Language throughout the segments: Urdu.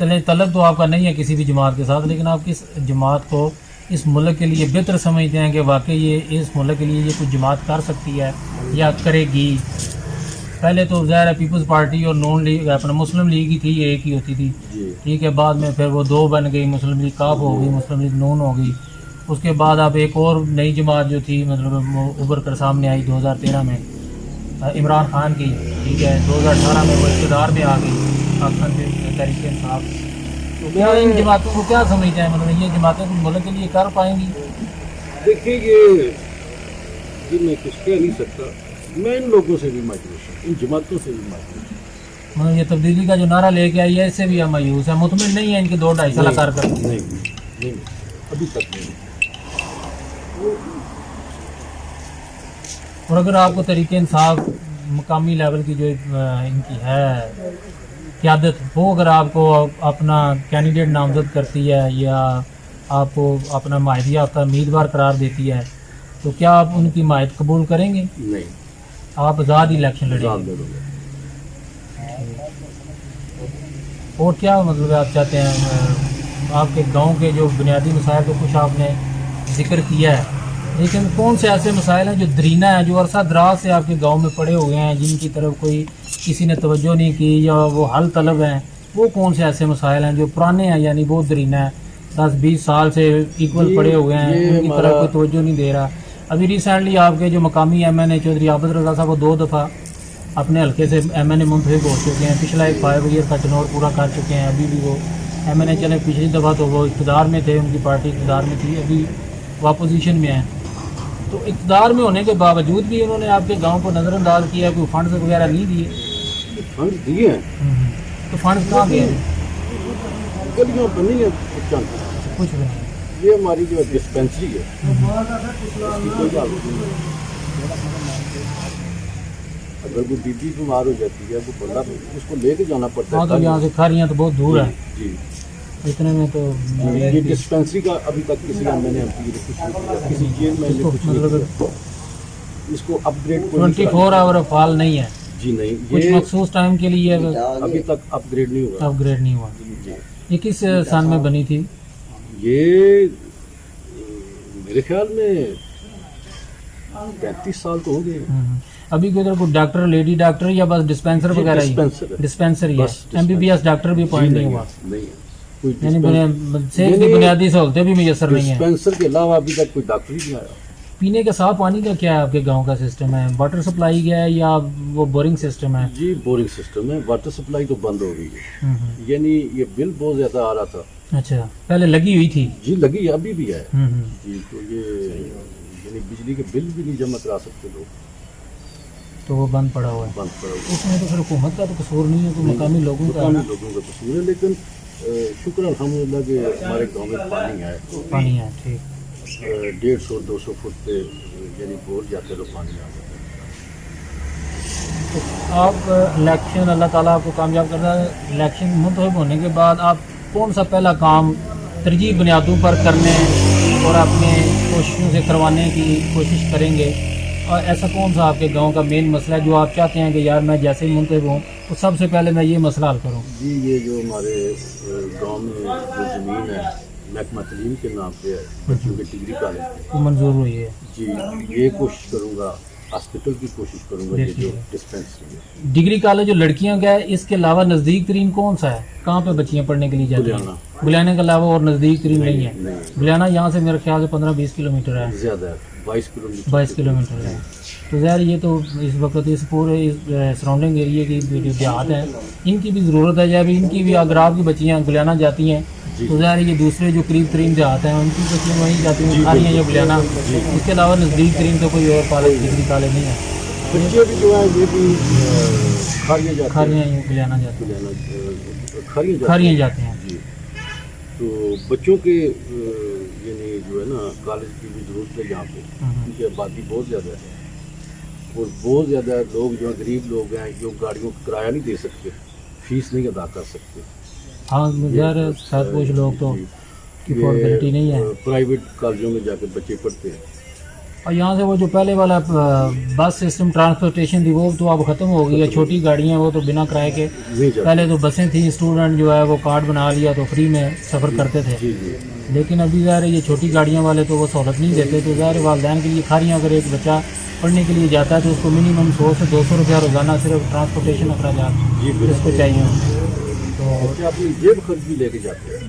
طلب تو آپ کا نہیں ہے کسی بھی جماعت کے ساتھ، لیکن آپ کس جماعت کو اس ملک کے لیے بہتر سمجھتے ہیں کہ واقعی یہ اس ملک کے لیے یہ کچھ جماعت کر سکتی ہے یا کرے گی؟ پہلے تو ظاہر ہے پیپلز پارٹی اور نون لیگ اپنا مسلم لیگ ہی تھی، یہ ایک ہی ہوتی تھی، ٹھیک ہے، بعد میں پھر وہ دو بن گئی، مسلم لیگ کاف ہو گئی، مسلم لیگ نون ہو گئی، اس کے بعد اب ایک اور نئی جماعت جو تھی مطلب ابھر کر سامنے آئی 2013 میں عمران خان کی، ٹھیک ہے، 2018 میں وہ اقتدار میں آ گئی پاکستان تحریک انصاف۔ تو کیا ان جماعتوں کو کیا سمجھتے ہیں، مطلب یہ جماعتیں ملک کے لیے کر پائیں گی؟ دیکھیے یہ میں کچھ کہہ نہیں سکتا، میں ان لوگوں سے بھی مایوس ہوں، ان جماعتوں سے بھی مایوس ہوں۔ مطلب یہ تبدیلی کا جو نعرہ لے کے آئی ہے اس سے بھی ہم مایوس ہیں، مطمئن نہیں ہے ان کے 2-2.5 سال کار کر نہیں ابھی تک نہیں۔ اور اگر آپ کو تحریک انصاف مقامی لیول کی جو ان کی ہے قیادت، وہ اگر آپ کو اپنا کینڈیڈیٹ نامزد کرتی ہے یا آپ کو اپنا معاہدہ یافتہ امیدوار قرار دیتی ہے تو کیا آپ ان کی حمایت قبول کریں گے؟ نہیں، آپ آزاد الیکشن لڑیں گے؟ اور کیا مطلب آپ چاہتے ہیں؟ آپ کے گاؤں کے جو بنیادی مسائل کو کچھ آپ نے ذکر کیا ہے، لیکن کون سے ایسے مسائل ہیں جو درینہ ہیں، جو عرصہ دراز سے آپ کے گاؤں میں پڑے ہوئے ہیں، جن کی طرف کوئی کسی نے توجہ نہیں کی یا وہ حل طلب ہیں؟ وہ کون سے ایسے مسائل ہیں جو پرانے ہیں، یعنی بہت درینہ ہیں، 10-20 سال سے ایکول پڑے ہوئے ہیں، ان کی طرف کوئی توجہ نہیں دے رہا؟ ابھی ریسنٹلی آپ کے جو مقامی ایم این اے چودھری عابد رضا صاحب وہ 2 دفعہ اپنے حلقے سے ایم این اے منتخب ہو چکے ہیں، پچھلا ایک 5 ایئر کا ٹینور پورا کر چکے ہیں، ابھی بھی وہ ایم این اے چلے، پچھلی دفعہ تو وہ اقتدار میں تھے، ان کی پارٹی اقتدار میں تھی، ابھی وہ اپوزیشن میں ہیں۔ تو اقتدار میں ہونے کے باوجود بھی انہوں نے آپ کے گاؤں کو نظر انداز کیا، کوئی فنڈز وغیرہ نہیں دیے؟ فنڈ دیے ہیں تو فنڈز کہاں گئے؟ گلیاں بنی ہیں کچھ بھی نہیں۔ یہ ہماری جو ڈسپینسری ہے اس کی کوئی حالت نہیں ہے۔ اگر کوئی بی بی بیمار ہو جاتی ہے وہ بندہ اس کو لے کے جانا پڑتا ہاں، تو یہاں سے کھاریاں تو بہت دور ہے، جی اتنے میں تو یہ ڈسپینسری کا ابھی تک کسی میں نے کچھ نہیں کیا، کسی چیز میں نے کچھ نہیں کیا۔ اس کو اپ گریڈ 24 آور فعال نہیں ہے، جی نہیں، کچھ یہ مخصوص ٹائم کے لیے ابھی تک اپ گریڈ نہیں ہوا۔ اپ گریڈ نہیں ہوا۔ جی یہ کس سال میں بنی تھی؟ یہ میرے خیال میں 35 سال تو ہو گئے۔ ابھی کوئی ادھر کوئی ڈاکٹر، لیڈی ڈاکٹر یا بس ڈسپینسر وغیرہ ہی؟ ڈسپینسر ہی ہے، M B B S doctor بھی اپوائنٹ نہیں ہوا، یعنی صحت کی بنیادی سہولتیں بھی میسر نہیں ہیں۔ ڈسپینسر کے علاوہ ابھی تک کوئی ڈاکٹر ہی نہیں آیا۔ پینے کے صاف پانی کا کیا ہے آپ کے گاؤں کا سسٹم ہے؟ واٹر سپلائی کیا ہے یا وہ بورنگ سسٹم ہے؟ جی بورنگ سسٹم ہے، واٹر سپلائی تو بند ہو گئی ہے، یعنی یہ بل بہت زیادہ آ رہا تھا۔ اچھا، پہلے لگی ہوئی تھی؟ جی لگی ہے، ابھی بھی ہے جی، تو یہ یعنی بجلی کے بل بھی نہیں جمع کرا سکتے لوگ، تو وہ بند پڑا ہوا ہے۔ بند پڑا ہوا اس میں تو پھر حکومت کا تو قصور نہیں ہے، تو مقامی لوگوں کا مقامی لوگوں کا قصور ہے، لیکن شکر الحمدللہ کہ ہمارے گاؤں میں پانی ہے، پانی ہے، ٹھیک۔ 150-200 فٹ پہ یعنی بور جاتے تو پانی آ جاتا ہے۔ تو آپ الیکشن، اللہ تعالیٰ آپ کو کامیاب کرتا ہے، الیکشن منتخب ہونے کے بعد آپ کون سا پہلا کام ترجیح بنیادوں پر کرنے اور اپنے کوششوں سے کروانے کی کوشش کریں گے؟ اور ایسا کون سا آپ کے گاؤں کا مین مسئلہ ہے جو آپ چاہتے ہیں کہ یار میں جیسے ہی منتخب ہوں تو سب سے پہلے میں یہ مسئلہ حل کروں؟ جی یہ جو ہمارے گاؤں میں جو زمین ہے محکمہ تعلیم کے نام پہ ہے، بچوں کے ڈگری کالج وہ منظور ہوئی ہے؟ جی یہ کوشش کروں گا، ہاسپٹل کی کوشش کروں گا، یہ جو ڈسپینسری ہے۔ ڈگری کالج جو لڑکیوں کا ہے، اس کے علاوہ نزدیک ترین کون سا ہے؟ کہاں پہ بچیاں پڑھنے کے لیے جاتی ہیں؟ گلیانا کے علاوہ اور نزدیک ترین نہیں ہے؟ گلیانا یہاں سے میرے خیال سے 15-20 کلومیٹر ہے، زیادہ ہے، 22 کلومیٹر ہے۔ تو ظاہر یہ تو اس وقت اس پورے سراؤنڈنگ ایریے کی جو دیہات ہیں ان کی بھی ضرورت ہے، جب ان کی بھی اگر آپ کی بچیاں گلیانا جاتی ہیں تو ظاہر یہ دوسرے جو قریب ترین دیہات ہیں ان کی بچیاں وہیں جاتی ہیں، کھاریاں یا گلیانا، اس کے علاوہ نزدیک ترین تو کوئی اور کالج ڈگری کالج نہیں ہے۔ بچے بھی جو ہے یہ بھی کھاریاں یا گلیانا جاتے ہیں، کھاریاں جاتے ہیں۔ جی تو بچوں کے یعنی جو ہے نا کالج کی بھی ضرورت ہے یہاں پہ، کیونکہ آبادی بہت زیادہ ہے اور بہت زیادہ لوگ جو غریب لوگ ہیں جو گاڑیوں کا کرایہ نہیں دے سکتے، فیس نہیں ادا کر سکتے۔ ہاں ظاہر ساتھ کچھ لوگ تو افورڈیبلٹی نہیں ہے، پرائیویٹ کالجوں میں جا کے بچے پڑھتے ہیں اور یہاں سے وہ جو پہلے والا بس سسٹم ٹرانسپورٹیشن تھی وہ تو اب ختم ہو گئی ہے. چھوٹی گاڑیاں وہ تو بنا کرائے کے, نہیں جاتا. پہلے تو بسیں تھیں, اسٹوڈنٹ جو ہے وہ کارڈ بنا لیا تو فری میں سفر کرتے تھے. جی جی لیکن ابھی ظاہر ہے یہ چھوٹی گاڑیاں والے تو وہ سہولت نہیں دیتے. تو ظاہر والدین کے لیے کھاریاں اگر ایک بچہ پڑھنے کے لیے جاتا ہے تو اس کو منیمم 100 سے 200 روپیہ روزانہ صرف ٹرانسپورٹیشن اخراجات جی اس کو چاہیے. تو بچے اپنی جیب خرچ بھی لے کے جاتے ہیں.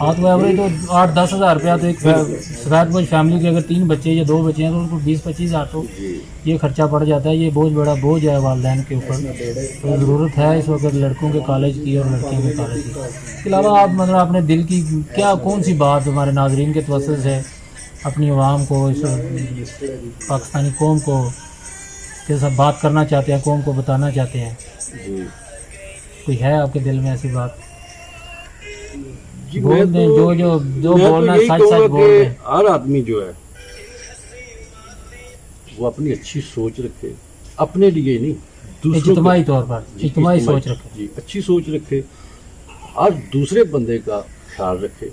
ہاں تو ایوریج تو 8-10 ہزار روپیہ تو ایک سفید بوجھ فیملی کے اگر 3 بچے یا 2 بچے ہیں تو ان کو 20-25 ہزار تو جی یہ خرچہ پڑ جاتا ہے. یہ بہت بڑا بوجھ ہے والدین کے اوپر. تو ضرورت ہے اس وقت لڑکوں کے کالج کی اور لڑکیوں کے کالج کی. اس کے علاوہ آپ مطلب اپنے دل کی کیا کون سی بات ہمارے ناظرین کے توسط سے اپنی عوام کو, اس پاکستانی قوم کو کے ساتھ بات کرنا چاہتے ہیں, قوم کو بتانا چاہتے ہیں؟ جی کوئی ہے آپ کے دل میں ایسی بات؟ جی بول دیں جو جو جو میں تو بولنا یہی سچ کہوں سچ گا بول کہ دیں. ہر آدمی جو ہے وہ اپنی اچھی سوچ رکھے, اپنے لیے نہیں دوسروں اجتماعی کے. طور پر جی, اجتماعی سوچ رکھے. جی اچھی سوچ رکھے اور دوسرے بندے کا خیال رکھے,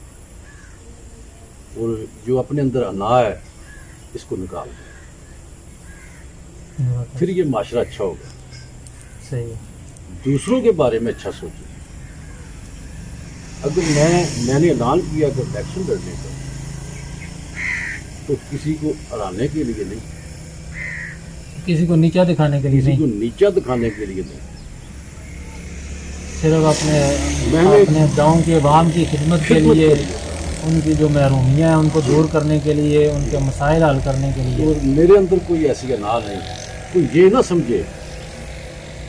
اور جو اپنے اندر انا ہے اس کو نکال دے, پھر یہ معاشرہ اچھا ہوگا. صحیح ہے. دوسروں کے بارے میں اچھا سوچیں. اگر میں نے اعلان کیا کہ الیکشن لڑنے کا تو کسی کو ہرانے کے لیے نہیں, کسی کو نیچا دکھانے کے لیے کسی کو نہیں, نیچا دکھانے کے لیے نہیں. صرف میں نے اپنے گاؤں کے عوام کی خدمت کے لیے, ان کی جو محرومیاں ہیں ان کو دور کرنے کے لیے, ان کے مسائل حل کرنے کے لیے. اور میرے اندر کوئی ایسی انا نہیں, کوئی یہ نہ سمجھے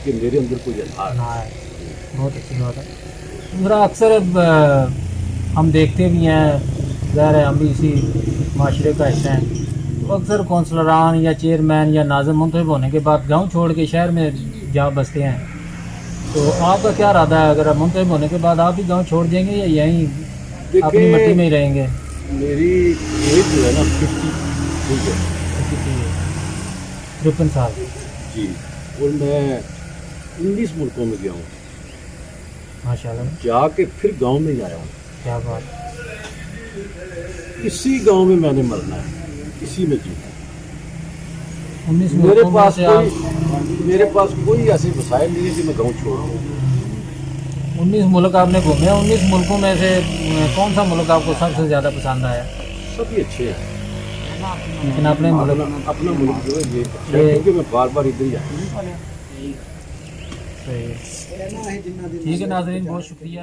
کہ میرے اندر کوئی انا ہے. ہاں, بہت اچھی بات ہے. ذرا اکثر ہم دیکھتے بھی ہیں, ظاہر ہے ہم بھی اسی معاشرے کا حصہ ہیں, تو اکثر کونسلران یا چیئرمین یا ناظم منتخب ہونے کے بعد گاؤں چھوڑ کے شہر میں جا بستے ہیں. تو آپ کا کیا ارادہ ہے, اگر منتخب ہونے کے بعد آپ بھی گاؤں چھوڑ دیں گے یا یہیں اپنی مٹی میں ہی رہیں گے؟ میری ایج جو ہے نا 50 ہے. 53 سال. جی, اور میں 19 ملکوں میں گیا ہوں, ماشاء اللہ, جا کے پھر گاؤں میں ہی آیا ہوں. کیا بات. اسی گاؤں میں میں نے مرنا ہے, اسی میں جینا ہے. 19 ملکوں میں سے میرے پاس کوئی ایسے وسائل نہیں ہے کہ میں گاؤں چھوڑ دوں. 19 ملک آپ نے گھومے. 19 ملکوں میں سے کون سا ملک آپ کو سب سے زیادہ پسند آیا؟ سبھی اچھے ہیں, لیکن اپنے ملک اپنا ملک جو ہے یہ اچھا ہے کیونکہ میں بار بار ادھر ہی آیا ہوں. صحیح ہے. ٹھیک ہے ناظرین, بہت شکریہ.